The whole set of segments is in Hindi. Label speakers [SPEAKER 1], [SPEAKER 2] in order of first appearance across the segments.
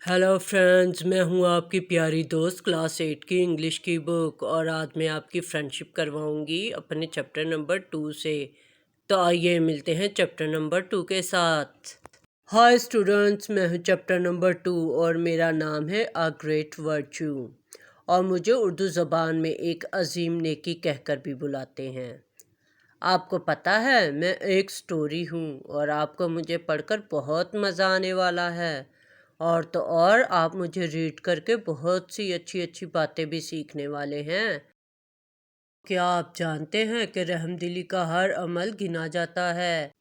[SPEAKER 1] हेलो फ्रेंड्स, मैं हूं आपकी प्यारी दोस्त क्लास 8 की इंग्लिश की बुक और आज मैं आपकी फ्रेंडशिप करवाऊंगी अपने चैप्टर नंबर 2 से। तो आइए मिलते हैं चैप्टर नंबर 2 के साथ। हाय स्टूडेंट्स, मैं हूं चैप्टर नंबर 2 और मेरा नाम है अ ग्रेट वर्च्यू और मुझे उर्दू ज़बान में एक अजीम नेकी कहकर भी बुलाते हैं। आपको पता है मैं एक स्टोरी हूँ और आपको मुझे पढ़कर बहुत मज़ा आने वाला है। और तो और आप मुझे रीड करके बहुत सी अच्छी अच्छी बातें भी सीखने वाले हैं। क्या आप जानते हैं कि रहमदिली का हर अमल गिना जाता है?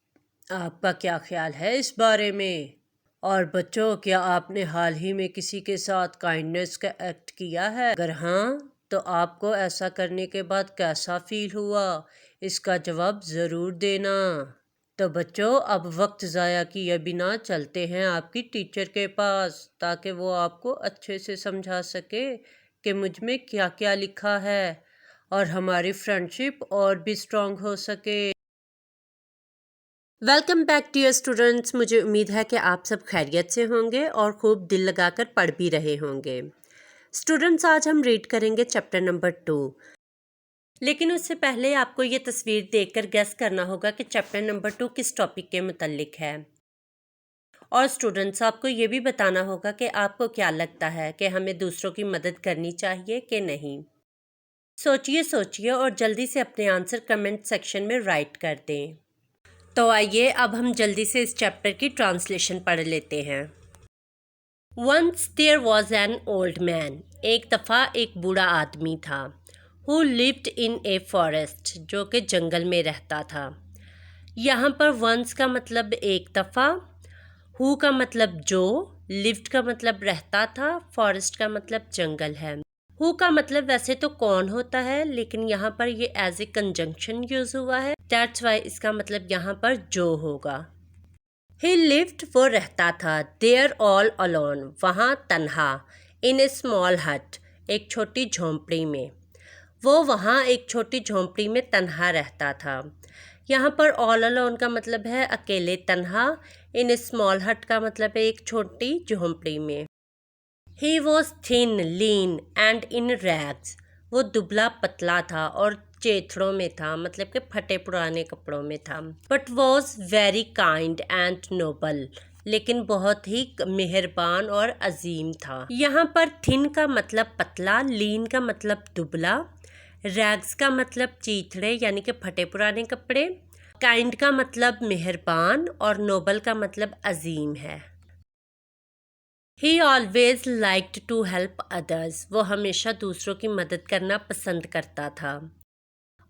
[SPEAKER 1] आपका क्या ख्याल है इस बारे में? और बच्चों, क्या आपने हाल ही में किसी के साथ काइंडनेस का एक्ट किया है? अगर हाँ, तो आपको ऐसा करने के बाद कैसा फील हुआ? इसका जवाब ज़रूर देना। तो बच्चों, अब वक्त ज़ाया किए बिना चलते हैं आपकी टीचर के पास ताकि वो आपको अच्छे से समझा सके कि मुझ में क्या क्या लिखा है और हमारी फ्रेंडशिप और भी स्ट्रॉन्ग हो सके। Welcome back dear students. मुझे उम्मीद है कि आप सब खैरियत से होंगे और खूब दिल लगाकर पढ़ भी रहे होंगे। स्टूडेंट्स, आज हम रीड करेंगे चैप्टर नंबर 2। लेकिन उससे पहले आपको ये तस्वीर देखकर गेस करना होगा कि चैप्टर नंबर 2 किस टॉपिक के मुतल्लिक है। और स्टूडेंट्स, आपको ये भी बताना होगा कि आपको क्या लगता है कि हमें दूसरों की मदद करनी चाहिए कि नहीं। सोचिए सोचिए और जल्दी से अपने आंसर कमेंट सेक्शन में राइट कर दें। तो आइए अब हम जल्दी से इस चैप्टर की ट्रांसलेशन पढ़ लेते हैं। Once there was an old man. एक दफ़ा एक बूढ़ा आदमी था। Who lived in a forest, जो कि जंगल में रहता था। यहाँ पर वंस का मतलब एक दफ़ा, हु का मतलब जो, लिव्ड का मतलब रहता था, फॉरेस्ट का मतलब जंगल है। हु का मतलब वैसे तो कौन होता है, लेकिन यहाँ पर ये एज ए कंजंक्शन यूज हुआ है, दैट्स वाई इसका मतलब यहाँ पर जो होगा। ही लिव्ड, वो रहता था, देयर ऑल अलोन, वहाँ तन्हा, इन ए स्मॉल हट, एक छोटी झोंपड़ी में। वो वहाँ एक छोटी झोंपड़ी में तन्हा रहता था। यहाँ पर ऑल अलोन का मतलब है अकेले तन्हा, इन ए स्मॉल हट का मतलब है एक छोटी झोंपड़ी में। He was thin lean and in rags, वो दुबला पतला था और चेथड़ों में था, मतलब कि फटे पुराने कपड़ों में था। But was very kind and noble, लेकिन बहुत ही मेहरबान और अजीम था। यहाँ पर थिन का मतलब पतला, लीन का मतलब दुबला, रैग्स का मतलब चीथड़े यानी कि फटे पुराने कपड़े, काइंड का मतलब मेहरबान और नोबल का मतलब अजीम है। He always liked to help others, वो हमेशा दूसरों की मदद करना पसंद करता था।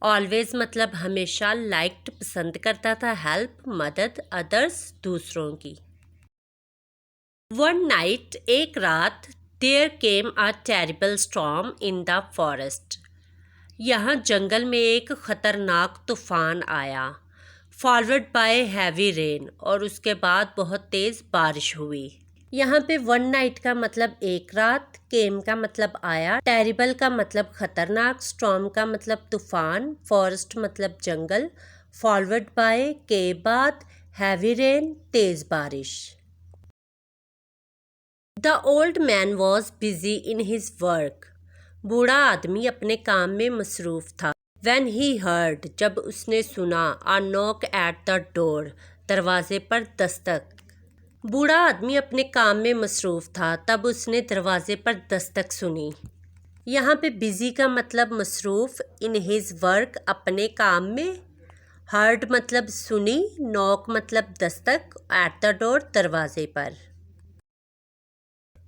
[SPEAKER 1] Always मतलब हमेशा, liked पसंद करता था, help मदद, others दूसरों की। One night, एक रात, there came a terrible storm in the forest, यहाँ जंगल में एक खतरनाक तूफान आया। फॉलोड बाय हैवी रेन, और उसके बाद बहुत तेज़ बारिश हुई। यहाँ पे वन नाइट का मतलब एक रात, केम का मतलब आया, टेरिबल का मतलब खतरनाक, स्टॉर्म का मतलब तूफान, फॉरेस्ट मतलब जंगल, फॉलोड बाय के बाद, हैवी रेन तेज़ बारिश। The old man was busy in his work, बूढ़ा आदमी अपने काम में मसरूफ़ था। When he heard, जब उसने सुना, a knock at the door, दरवाजे पर दस्तक। बूढ़ा आदमी अपने काम में मसरूफ़ था, तब उसने दरवाजे पर दस्तक सुनी। यहाँ पे बिजी का मतलब मसरूफ़, इन हिज वर्क अपने काम में, हर्ड मतलब सुनी, नॉक मतलब दस्तक, एट द डोर दरवाजे पर।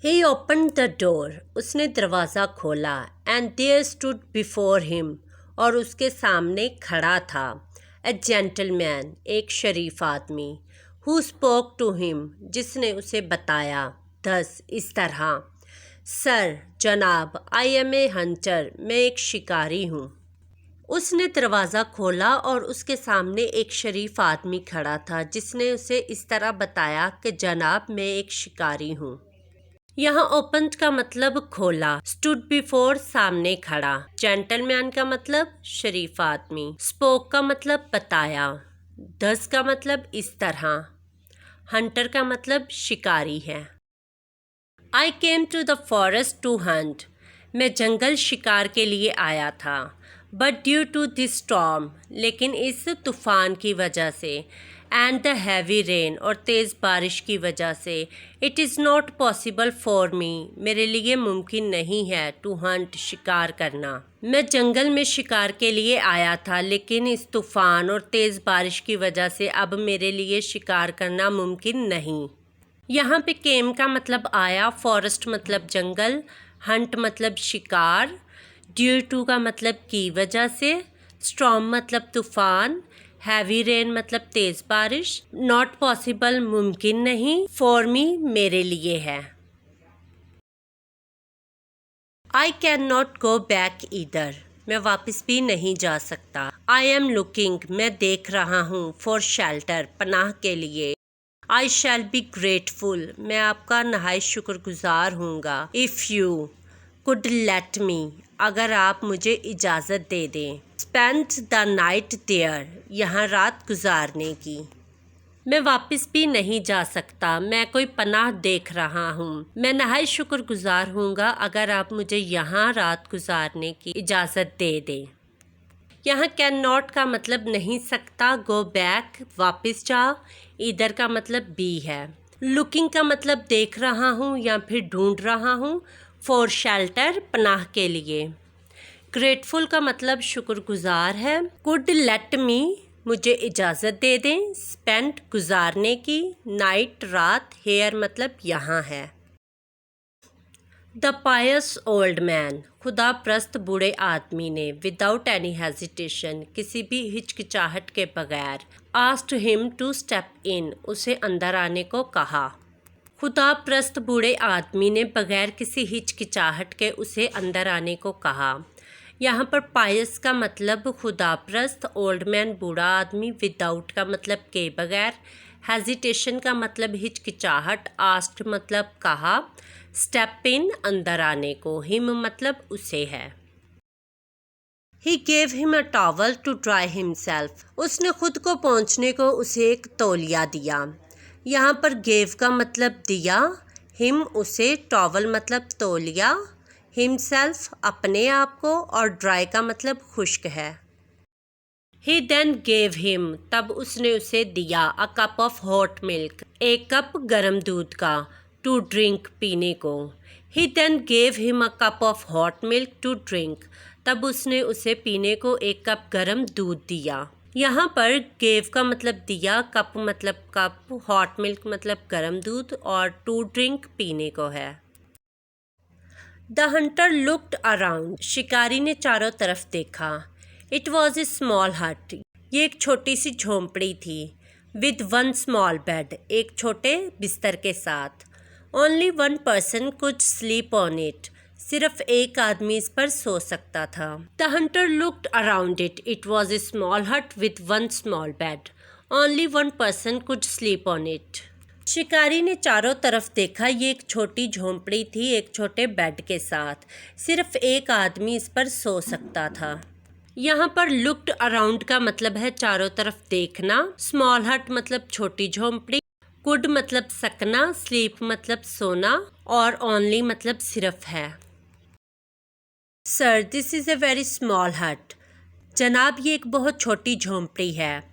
[SPEAKER 1] He opened the door, उसने दरवाज़ा खोला, and there stood before him, और उसके सामने खड़ा था, a gentleman, एक शरीफ आदमी, who spoke to him, जिसने उसे बताया, thus, इस तरह, सर जनाब, I am a hunter, मैं एक शिकारी हूँ। उसने दरवाज़ा खोला और उसके सामने एक शरीफ आदमी खड़ा था जिसने उसे इस तरह बताया कि जनाब, मैं एक शिकारी हूँ। यहाँ ओपन का मतलब खोला, स्टूड बिफोर सामने खड़ा, जेंटलमैन का मतलब शरीफ आदमी, स्पोक का मतलब बताया, दस का मतलब इस तरह, हंटर का मतलब शिकारी है। I came to the forest to hunt. मैं जंगल शिकार के लिए आया था. But due to this storm, लेकिन इस तूफ़ान की वजह से, and the heavy rain और तेज़ बारिश की वजह से, it is not possible for me, मेरे लिए मुमकिन नहीं है to hunt, शिकार करना. मैं जंगल में शिकार के लिए आया था, लेकिन इस तूफ़ान और तेज़ बारिश की वजह से अब मेरे लिए शिकार करना मुमकिन नहीं. यहाँ पे केम का मतलब आया, फॉरेस्ट मतलब जंगल, हंट मतलब शिकार, ड्यू टू का मतलब की वजह से, स्टॉर्म मतलब तूफान, हैवी रेन मतलब तेज़ बारिश, नॉट पॉसिबल मुमकिन नहीं, फॉर मी मेरे लिए है. I can not go back either, मैं वापस भी नहीं जा सकता. आई एम लुकिंग, मैं देख रहा हूँ, फॉर शेल्टर, पनाह के लिए. आई शैल बी ग्रेटफुल, मैं आपका नहायत शुक्रगुजार हूँगा. If you could let me, अगर आप मुझे इजाज़त दे दें. स्पेंड द नाइट देयर, यहाँ रात गुजारने की. मैं वापस भी नहीं जा सकता, मैं कोई पनाह देख रहा हूँ. मैं नहायत शुक्रगुजार हूँगा अगर आप मुझे यहाँ रात गुजारने की इजाज़त दे दें. यहाँ कैन नॉट का मतलब नहीं सकता, गो बैक वापस जा, इधर का मतलब बी है. लुकिंग का मतलब देख रहा हूँ या फिर ढूंढ रहा हूँ, फॉर शेल्टर पनाह के लिए. ग्रेटफुल का मतलब शुक्रगुजार है. कुड लेट मी, मुझे इजाज़त दे दें. स्पेंड गुजारने की, नाइट रात, हेयर मतलब यहाँ है. द पायस ओल्ड मैन, खुदा प्रस्त बूढ़े आदमी ने, विदाउट एनी हेजिटेशन, किसी भी हिचकिचाहट के बगैर, asked him to step in, उसे अंदर आने को कहा. खुदा प्रस्त बूढ़े आदमी ने बगैर किसी हिचकिचाहट के उसे अंदर आने को कहा. यहाँ पर पायस का मतलब खुदा प्रस्त, ओल्ड मैन बूढ़ा आदमी, विदाउट का मतलब के बगैर, हेजिटेशन का मतलब हिचकिचाहट, आस्क्ड मतलब कहा, स्टेप इन अंदर आने को, हिम मतलब उसे है. He gave him a towel to dry himself, उसने खुद को पोंछने को उसे एक तौलिया दिया. यहाँ पर गेव का मतलब दिया, हिम उसे, टॉवल मतलब तौलिया, हिमसेल्फ अपने आप को, और ड्राई का मतलब खुश्क है. ही देन गेव हिम, तब उसने उसे दिया, a cup of hot milk, एक कप गर्म दूध का, टू ड्रिंक पीने को. He then gave him a cup of hot milk to drink, तब उसने उसे पीने को एक कप गर्म दूध दिया. यहाँ पर गेव का मतलब दिया, कप मतलब कप, हॉट मिल्क मतलब गर्म दूध, और टू ड्रिंक पीने को है. द हंटर लुक्ड अराउंड, शिकारी ने चारों तरफ देखा. इट वॉज ए स्मॉल हट, ये एक छोटी सी झोंपड़ी थी. विद वन स्मॉल बेड, एक छोटे बिस्तर के साथ. Only one person could sleep on it, सिर्फ एक आदमी इस पर सो सकता था. The hunter looked around it. It was a small hut with one small bed. Only one person could sleep on it. शिकारी ने चारों तरफ देखा, ये एक छोटी झोंपड़ी थी एक छोटे बेड के साथ, सिर्फ एक आदमी इस पर सो सकता था. यहाँ पर लुक्ड अराउंड का मतलब है चारों तरफ देखना, स्मॉल हट मतलब छोटी झोंपड़ी, कुड मतलब सकना, स्लीप मतलब सोना, और ओनली मतलब सिर्फ है. Sir this is a very small hut, जनाब ये एक बहुत छोटी झोंपड़ी है.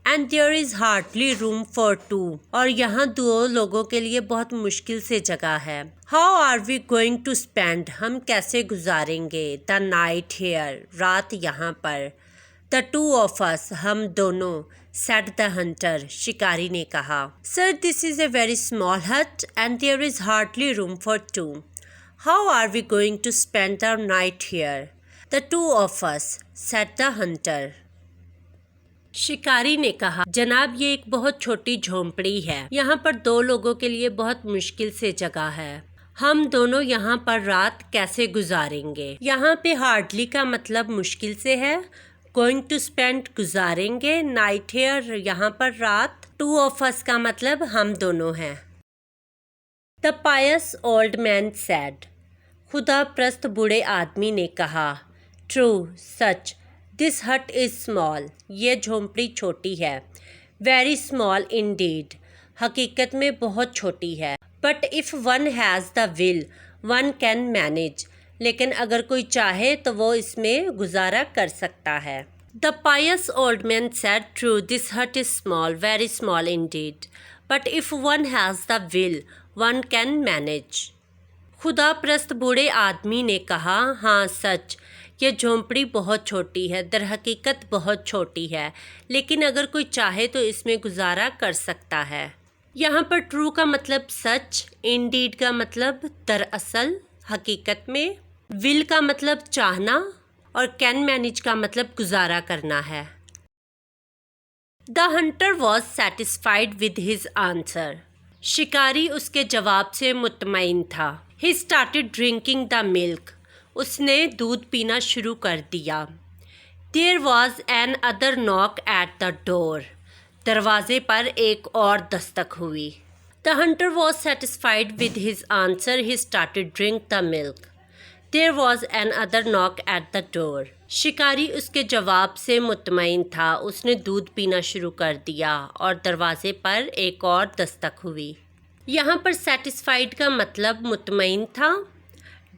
[SPEAKER 1] And there is hardly room for two, और यहाँ 2 लोगों के लिए बहुत मुश्किल से जगह है. How are we going to spend, हम कैसे गुजारेंगे, द नाइट हेयर, रात यहाँ पर. द टू ऑफ अस, हम दोनों, सेड द हंटर, शिकारी ने कहा. Sir this is a very small hut and there is hardly room for two. How are we going to spend the night here, the two of us, said the hunter. शिकारी ने कहा, जनाब ये एक बहुत छोटी झोंपड़ी है, यहाँ पर 2 लोगों के लिए बहुत मुश्किल से जगह है, हम दोनों यहाँ पर रात कैसे गुजारेंगे. यहाँ पे हार्डली का मतलब मुश्किल से है, गोइंग टू स्पेंड गुजारेंगे, नाइट हेयर यहाँ पर रात, टू ऑफ अस का मतलब हम दोनों हैं. The pious old man said, खुदा प्रस्त बूढ़े आदमी ने कहा. ट्रू सच, दिस हट इज़ स्मॉल, ये झोंपड़ी छोटी है. वेरी स्मॉल इंडीड, हकीकत में बहुत छोटी है. But if one has the will one can manage, लेकिन अगर कोई चाहे तो वो इसमें गुजारा कर सकता है। The pious old man said, true this hut is small, very small indeed, but if one has the will one can manage. खुदा प्रस्त बूढ़े आदमी ने कहा, हाँ सच, यह झोंपड़ी बहुत छोटी है, दरहकीकत बहुत छोटी है, लेकिन अगर कोई चाहे तो इसमें गुजारा कर सकता है। यहाँ पर ट्रू का मतलब सच, इंडीड का मतलब दरअसल, हकीकत में, विल का मतलब चाहना और कैन मैनेज का मतलब गुजारा करना है। The hunter was satisfied with his answer, शिकारी उसके जवाब से मुतमईन था। He started drinking the milk, उसने दूध पीना शुरू कर दिया। There was another knock at the door, दरवाजे पर एक और दस्तक हुई। The hunter was satisfied with his answer, he started drink the milk. There was another knock at the door, शिकारी उसके जवाब से मुतमईन था, उसने दूध पीना शुरू कर दिया और दरवाजे पर एक और दस्तक हुई। यहाँ पर सेटिस्फाइड का मतलब मुतमईन था,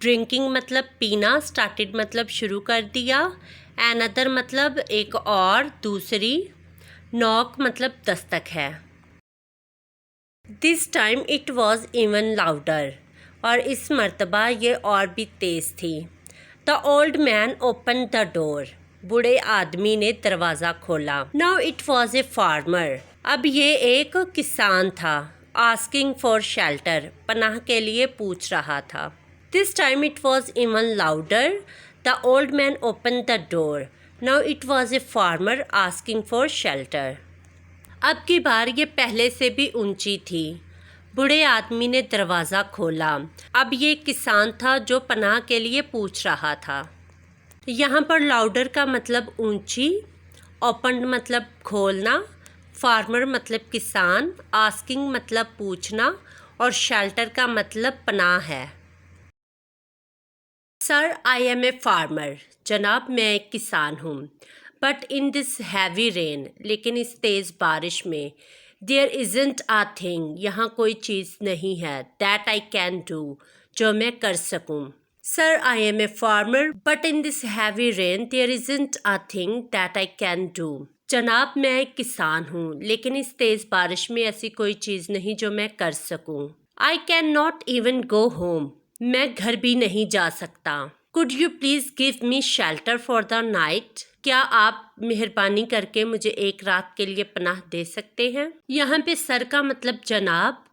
[SPEAKER 1] ड्रिंकिंग मतलब पीना, स्टार्टेड मतलब शुरू कर दिया, अनदर मतलब एक और, दूसरी, नॉक मतलब दस्तक है। This time it was even louder, और इस मर्तबा ये और भी तेज़ थी। The old man open the door, बूढ़े आदमी ने दरवाज़ा खोला। Now it was a farmer, अब ये एक किसान था। आस्किंग फॉर शेल्टर, पनाह के लिए पूछ रहा था। This time it was even louder, the old man open the door, now it was a farmer asking for shelter. अब की बार ये पहले से भी ऊंची थी। बूढ़े आदमी ने दरवाज़ा खोला, अब ये किसान था जो पनाह के लिए पूछ रहा था। यहाँ पर लाउडर का मतलब ऊंची, ओपन मतलब खोलना, फार्मर मतलब किसान, आस्किंग मतलब पूछना और शेल्टर का मतलब पनाह है। Sir I am a farmer, जनाब मैं एक किसान हूँ। But in this heavy rain, लेकिन इस तेज़ बारिश में, देयर इज़ंट आ थिंग, यहाँ कोई चीज़ नहीं है, दैट आई कैन डू, जो मैं कर सकूँ। Sir I am a farmer but in this heavy rain there isn't a thing that I can do, जनाब मैं एक किसान हूँ, लेकिन इस तेज़ बारिश में ऐसी कोई चीज़ नहीं जो मैं कर सकूँ। I can not even go home, मैं घर भी नहीं जा सकता। Could you please give me shelter for the night, क्या आप मेहरबानी करके मुझे एक रात के लिए पनाह दे सकते हैं। यहाँ पे सर का मतलब जनाब,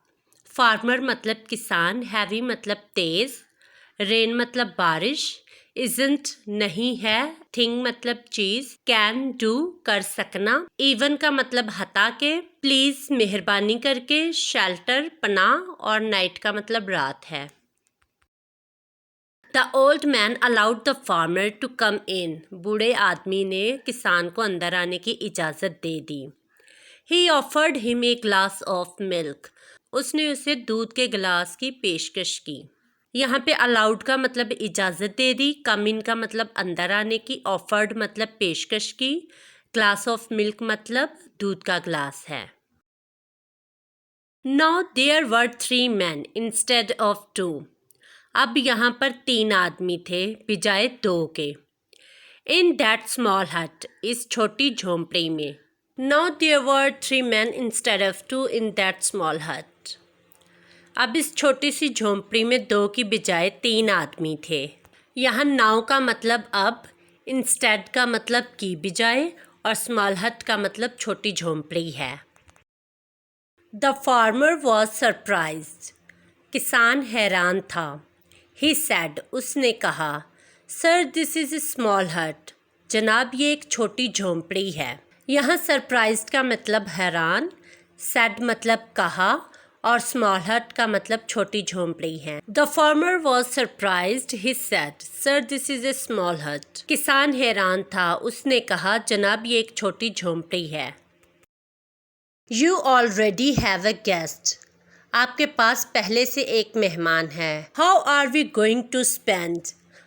[SPEAKER 1] फार्मर मतलब किसान, हैवी मतलब तेज़, रेन मतलब बारिश, इज़ंट नहीं है, थिंग मतलब चीज़, कैन डू कर सकना, इवन का मतलब हटा के, प्लीज़ मेहरबानी करके, शेल्टर पनाह और नाइट का मतलब रात है। The old man allowed the farmer to come in, बूढ़े आदमी ने किसान को अंदर आने की इजाज़त दे दी। He offered him a glass of milk, उसने उसे दूध के गिलास की पेशकश की। यहाँ पे अलाउड का मतलब इजाज़त दे दी, कम इन का मतलब अंदर आने की, ऑफर्ड मतलब पेशकश की, ग्लास ऑफ मिल्क मतलब दूध का ग्लास है। Now there were 3 men instead of 2, अब यहाँ पर 3 आदमी थे बजाय 2 के। इन दैट स्मॉल हट, इस छोटी झोंपड़ी में। Now there were 3 men instead of 2 in that small hut, अब इस छोटी सी झोंपड़ी में 2 की बजाय 3 आदमी थे। यहाँ नाउ का मतलब अब, इंस्टेड का मतलब की बजाय और स्मॉल हट का मतलब छोटी झोंपड़ी है। द फार्मर वॉज सरप्राइज्ड, किसान हैरान था। ही सेड, उसने कहा, sir this is A small hut, जनाब ये एक छोटी झोंपड़ी है। यहाँ सरप्राइज्ड का मतलब हैरान, सेड मतलब कहा और स्मॉल हट का मतलब छोटी झोंपड़ी है। The farmer was surprised, he said, sir this is A small हट, किसान हैरान था, उसने कहा, जनाब ये एक छोटी झोंपड़ी है। You already have a guest, आपके पास पहले से एक मेहमान है। How are we going to spend,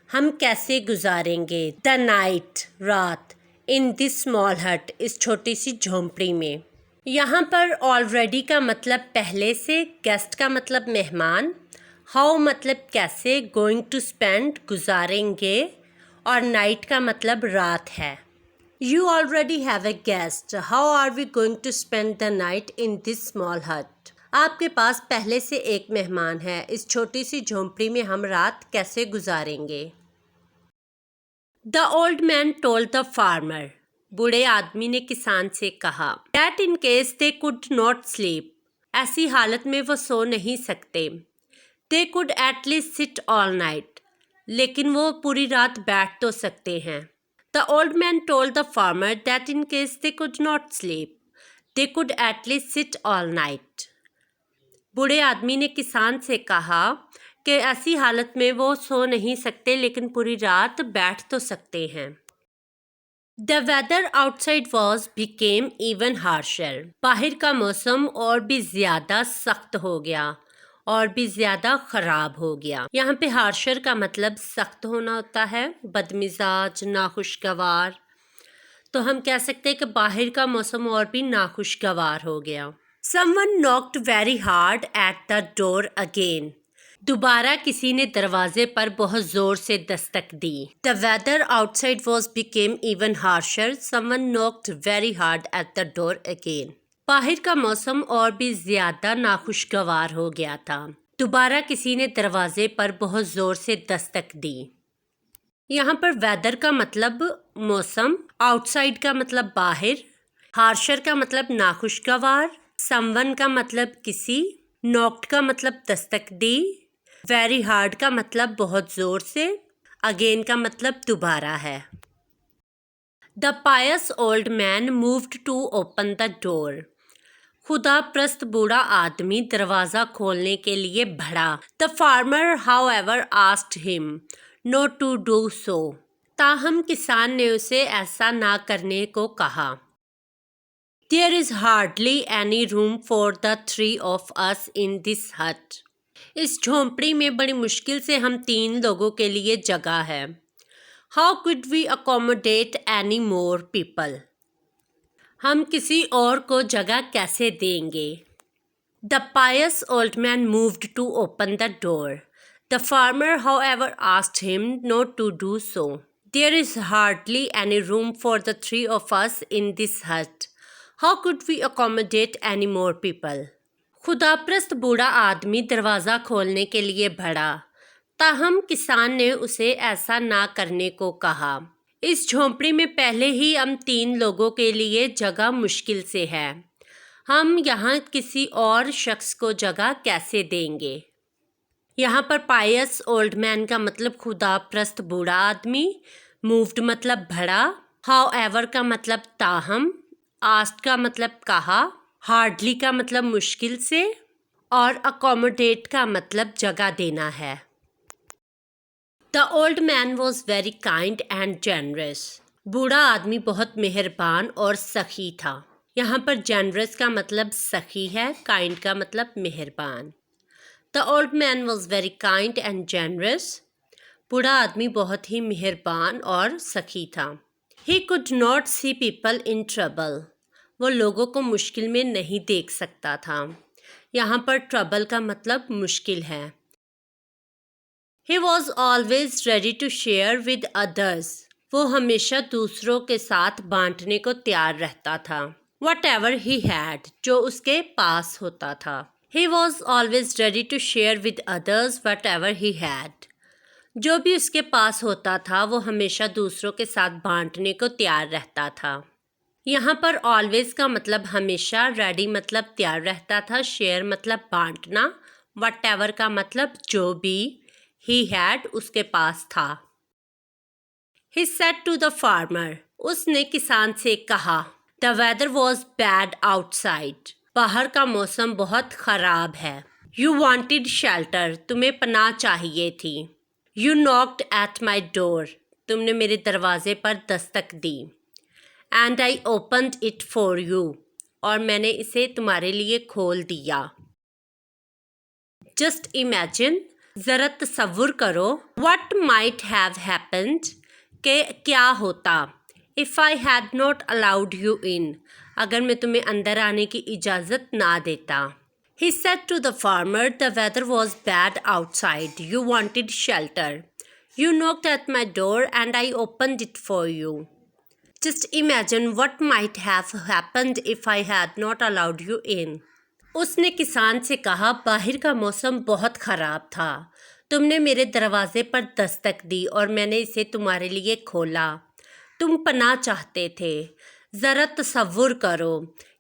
[SPEAKER 1] हम कैसे गुजारेंगे, द नाइट, रात, इन दिस स्मॉल हट, इस छोटी सी झोंपड़ी में। यहाँ पर ऑलरेडी का मतलब पहले से, गेस्ट का मतलब मेहमान, हाउ मतलब कैसे, गोइंग टू स्पेंड गुजारेंगे, और नाइट का मतलब रात है। You already have a guest, how are we going to spend the night in this small hut. आपके पास पहले से एक मेहमान है, इस छोटी सी झोंपड़ी में हम रात कैसे गुजारेंगे। The old man told the farmer, बूढ़े आदमी ने किसान से कहा, that in case they could not sleep, ऐसी हालत में वो सो नहीं सकते। They could at least sit all night, लेकिन वो पूरी रात बैठ तो सकते हैं। The old man told the farmer that in case they could not sleep, they could at least sit all night. बूढ़े आदमी ने किसान से कहा कि ऐसी हालत में वो सो नहीं सकते, लेकिन पूरी रात बैठ तो सकते हैं। The weather outside was became even harsher, बाहर का मौसम और भी ज़्यादा सख्त हो गया और भी ज़्यादा ख़राब हो गया। यहाँ पे हार्शर का मतलब सख्त होना होता है, बदमिजाज, नाखुशगवार। तो हम कह सकते हैं कि बाहर का मौसम और भी नाखुशगवार हो गया। Someone knocked very hard at the door again, दोबारा किसी ने दरवाजे पर बहुत ज़ोर से दस्तक दी। The weather outside was became even harsher, someone knocked very hard at the door again. बाहर का मौसम और भी ज़्यादा नाखुशगवार हो गया था, दोबारा किसी ने दरवाजे पर बहुत ज़ोर से दस्तक दी। यहाँ पर वेदर का मतलब मौसम, आउटसाइड का मतलब बाहर, हार्शर का मतलब नाखुशगवार, समवन का मतलब किसी, नॉक्ड का मतलब दस्तक दी, वेरी हार्ड का मतलब बहुत ज़ोर से, अगेन का मतलब दोबारा है। The pious old man moved to open the door, खुदा प्रस्त बूढ़ा आदमी दरवाज़ा खोलने के लिए बढ़ा। The farmer however asked him not to do so, ताहम किसान ने उसे ऐसा ना करने को कहा। There is hardly any room for the three of us in this hut, इस झोंपड़ी में बड़ी मुश्किल से हम 3 लोगों के लिए जगह है। How could we accommodate any more people, हम किसी और को जगह कैसे देंगे। The pious old man moved to open the door, the farmer however asked him not to do so. There is hardly any room for the 3 of us in this hut, how could we accommodate any more people? खुदाप्रस्त बूढ़ा आदमी दरवाज़ा खोलने के लिए बढ़ा, ताहम किसान ने उसे ऐसा ना करने को कहा। इस झोंपड़ी में पहले ही हम 3 लोगों के लिए जगह मुश्किल से है, हम यहाँ किसी और शख्स को जगह कैसे देंगे। यहाँ पर पायस ओल्ड मैन का मतलब खुदाप्रस्त बूढ़ा आदमी, मूव्ड मतलब बढ़ा, हाउएवर का मतलब ताहम, आस्क्ड का मतलब कहा, हार्डली का मतलब मुश्किल से, और अकोमोडेट का मतलब जगह देना है। The old man was very kind and generous, बूढ़ा आदमी बहुत मेहरबान और सखी था। यहाँ पर जेनरस का मतलब सखी है, काइंड का मतलब मेहरबान। The old man was very kind and generous, बूढ़ा आदमी बहुत ही मेहरबान और सखी था। He could not see people in trouble, वो लोगों को मुश्किल में नहीं देख सकता था। यहाँ पर ट्रबल का मतलब मुश्किल है। He was always ready to share with others, वो हमेशा दूसरों के साथ बांटने को तैयार रहता था। वट एवर ही हैड, जो उसके पास होता था। He was always ready to share with others whatever he had, जो भी उसके पास होता था वो हमेशा दूसरों के साथ बांटने को तैयार रहता था। यहाँ पर ऑलवेज का मतलब हमेशा, रेडी मतलब तैयार रहता था, शेयर मतलब बांटना, वट एवर का मतलब जो भी, ही हैड उसके पास था। He said to the farmer, उसने किसान से कहा, the weather was bad outside, बाहर का मौसम बहुत ख़राब है। यू वॉन्टेड शेल्टर, तुम्हें पनाह चाहिए थी। You knocked at my door, तुमने मेरे दरवाजे पर दस्तक दी। And I opened it for you, और मैंने इसे तुम्हारे लिए खोल दिया। जस्ट इमेजिन, ज़रा तसव्वुर करो, व्हाट माइट हैव हैपेंड, के क्या होता, if I had not allowed you in, अगर मैं तुम्हें अंदर आने की इजाज़त ना देता। He said to the farmer, the weather was bad outside. You wanted shelter. You knocked at my door and I opened it for you. Just imagine what might have happened if I had not allowed you in. उसने किसान से कहा, बाहर का मौसम बहुत ख़राब था। तुमने मेरे दरवाजे पर दस्तक दी और मैंने इसे तुम्हारे लिए खोला। तुम पनाह चाहते थे। ज़रा तसव्वुर करो,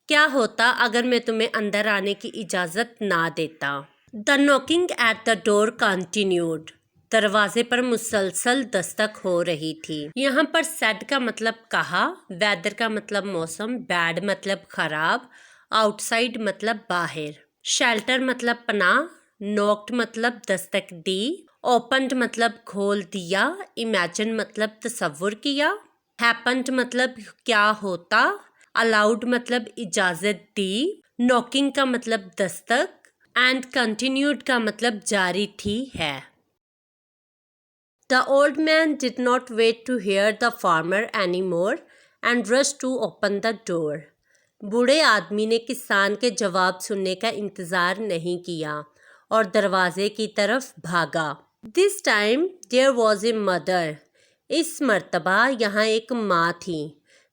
[SPEAKER 1] क्या होता अगर मैं तुम्हें अंदर आने की इजाज़त ना देता। The knocking at the door continued. दरवाजे पर मुसलसल दस्तक हो रही थी। यहाँ पर सेड का मतलब कहा, वेदर का मतलब मौसम, बैड मतलब खराब, आउटसाइड मतलब बाहर, शेल्टर मतलब पनाह, नॉक्ड मतलब दस्तक दी, ओपन्ड मतलब खोल दिया, इमेजिन मतलब तसव्वुर किया, हैपेंड मतलब क्या होता, अलाउड मतलब इजाज़त दी, नॉकिंग का मतलब दस्तक, एंड कंटिन्यूड का मतलब जारी थी है। The old man did not wait to hear the farmer anymore and rushed to open the door. बूढ़े आदमी ने किसान के जवाब सुनने का इंतज़ार नहीं किया और दरवाजे की तरफ भागा। This time there was a mother. इस मर्तबा यहाँ एक माँ थी।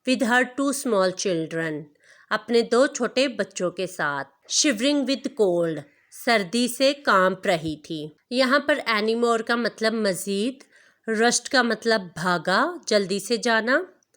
[SPEAKER 1] With her 2 small children. अपने 2 छोटे बच्चों के साथ। Shivering with cold. सर्दी से कांप रही थी। यहाँ पर एनीमोर का मतलब मज़ीद, रश्ट का मतलब भागा, जल्दी से जाना,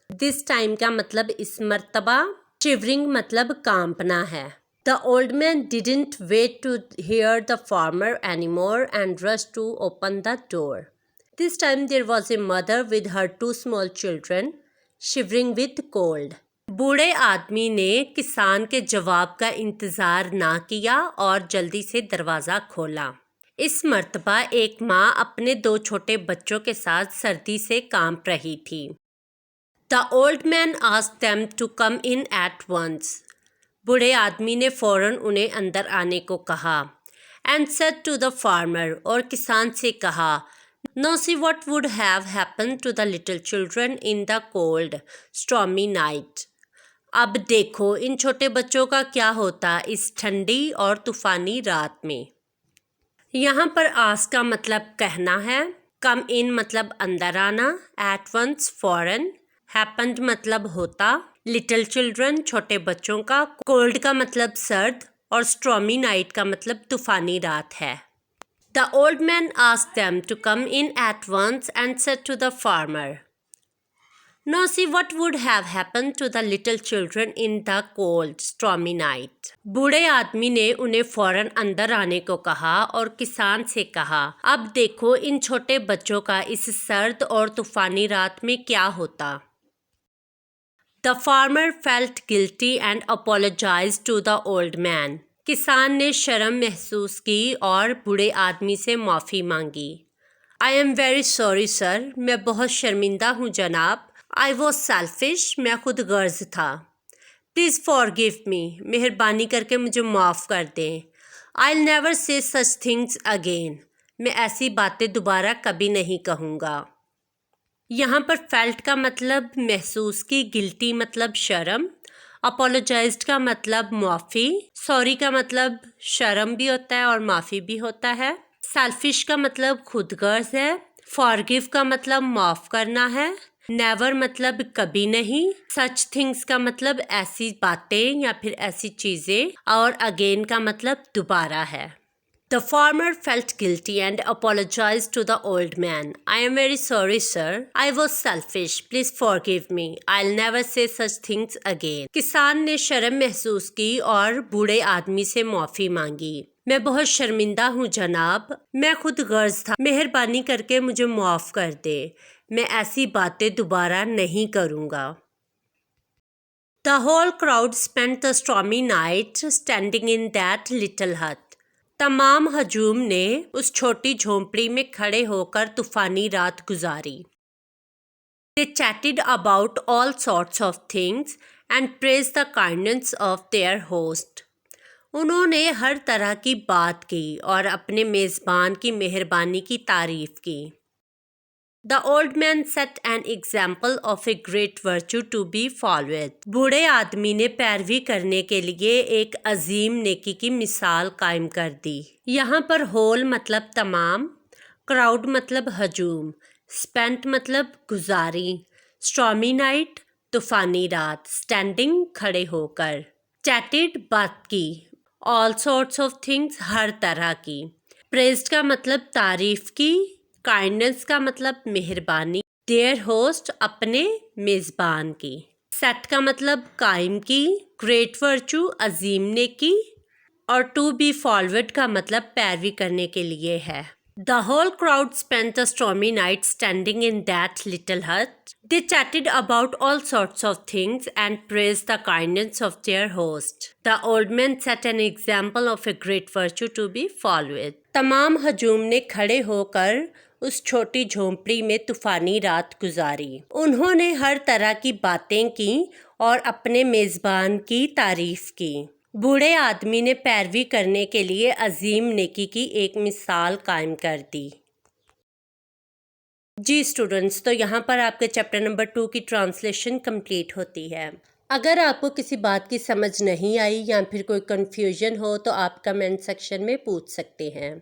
[SPEAKER 1] दिस टाइम का मतलब इस मर्तबा, शिवरिंग मतलब कांपना है। The old man didn't wait to hear the farmer anymore and rush to open the door. This time there was a mother with her 2 small children shivering with cold. बूढ़े आदमी ने किसान के जवाब का इंतज़ार ना किया और जल्दी से दरवाज़ा खोला। इस मर्तबा एक माँ अपने 2 छोटे बच्चों के साथ सर्दी से कांप रही थी। The old man asked them to come in at once. बूढ़े आदमी ने फ़ौरन उन्हें अंदर आने को कहा। And said to the farmer, और किसान से कहा, no see what would have happened to the little children in the cold stormy night. अब देखो इन छोटे बच्चों का क्या होता इस ठंडी और तूफ़ानी रात में। यहाँ पर आस्क का मतलब कहना है, कम इन मतलब अंदर आना, एट वंस फ़ौरन, हैपेंड मतलब होता, लिटिल चिल्ड्रन छोटे बच्चों का, कोल्ड का मतलब सर्द और स्ट्रॉमी नाइट का मतलब तूफ़ानी रात है। The old man asked them to come in at once and said to the farmer, no see what would have happened to the little children in the cold stormy night. बूढ़े आदमी ने उन्हें फौरन अंदर आने को कहा और किसान से कहा, अब देखो इन छोटे बच्चों का इस सर्द और तूफानी रात में क्या होता। The farmer felt guilty and apologised to the old man. किसान ने शर्म महसूस की और बूढ़े आदमी से माफ़ी मांगी। I am very sorry sir, मैं बहुत शर्मिंदा हूँ जनाब। आई वॉज सेल्फिश, मैं खुद गर्ज था। प्लीज़ फॉरगिव मी, मेहरबानी करके मुझे माफ़ कर दें। I will never say such things again, मैं ऐसी बातें दोबारा कभी नहीं कहूँगा। यहाँ पर फेल्ट का मतलब महसूस की, गिल्टी मतलब शर्म, अपोलोजाइज्ड का मतलब माफ़ी, सॉरी का मतलब शर्म भी होता है और माफ़ी भी होता है, सेल्फिश का मतलब खुदगर्ज है, फॉरगिव का मतलब माफ़ करना है, नेवर मतलब कभी नहीं, सच थिंग्स का मतलब ऐसी बातें या फिर ऐसी चीज़ें, और अगेन का मतलब दोबारा है। The farmer felt guilty and apologized to the old man. I am very sorry, sir. I was selfish. Please forgive me. I'll never say such things again. किसान ने शर्म महसूस की और बूढ़े आदमी से माफ़ी मांगी। मैं बहुत शर्मिंदा हूँ जनाब, मैं खुद गर्ज था, मेहरबानी करके मुझे माफ़ कर दे, मैं ऐसी बातें दोबारा नहीं करूँगा। The whole crowd spent the stormy night standing in that little hut. तमाम हजूम ने उस छोटी झोंपड़ी में खड़े होकर तूफ़ानी रात गुजारी। They chatted about all sorts of things and praised the kindness of their host. उन्होंने हर तरह की बात की और अपने मेज़बान की मेहरबानी की तारीफ़ की। The old man set an example of a great virtue to be followed. बूढ़े आदमी ने पैरवी करने के लिए एक अजीम नेकी की मिसाल कायम कर दी। यहाँ पर होल मतलब तमाम, क्राउड मतलब हजूम, स्पेंट मतलब गुजारी, स्टॉर्मी नाइट तूफानी रात, स्टैंडिंग खड़े होकर, चैटेड बात की, ऑल सॉर्ट्स ऑफ थिंग्स हर तरह की, प्रेज्ड का मतलब तारीफ की, काइंडनेस का मतलब मेहरबानी, देयर होस्ट अपने मेज़बान की, सेट का मतलब कायम की, ग्रेट वर्चू अजीम नेकी और टू बी फॉरवर्ड का मतलब पैरवी करने के लिए है। The whole crowd spent a stormy night standing in that little hut. They chatted about all sorts of things and praised the kindness of their host. The old man set an example of a great virtue to be followed. तमाम हजूम ने खड़े होकर उस छोटी झोंपड़ी में तूफानी रात गुजारी। उन्होंने हर तरह की बातें की और अपने मेज़बान की तारीफ की। बूढ़े आदमी ने पैरवी करने के लिए अजीम नेकी की एक मिसाल कायम कर दी। जी स्टूडेंट्स, तो यहाँ पर आपके चैप्टर नंबर 2 की ट्रांसलेशन कंप्लीट होती है। अगर आपको किसी बात की समझ नहीं आई या फिर कोई कंफ्यूजन हो तो आप कमेंट सेक्शन में पूछ सकते हैं।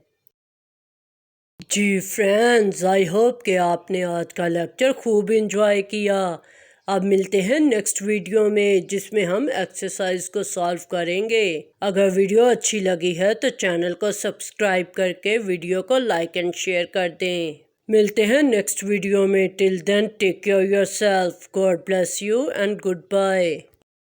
[SPEAKER 1] जी फ्रेंड्स, आई होप कि आपने आज का लेक्चर खूब एंजॉय किया। अब मिलते हैं नेक्स्ट वीडियो में जिसमें हम एक्सरसाइज को सॉल्व करेंगे। अगर वीडियो अच्छी लगी है तो चैनल को सब्सक्राइब करके वीडियो को लाइक एंड शेयर कर दें। मिलते हैं नेक्स्ट वीडियो में। Till then take care yourself, God bless you and good bye.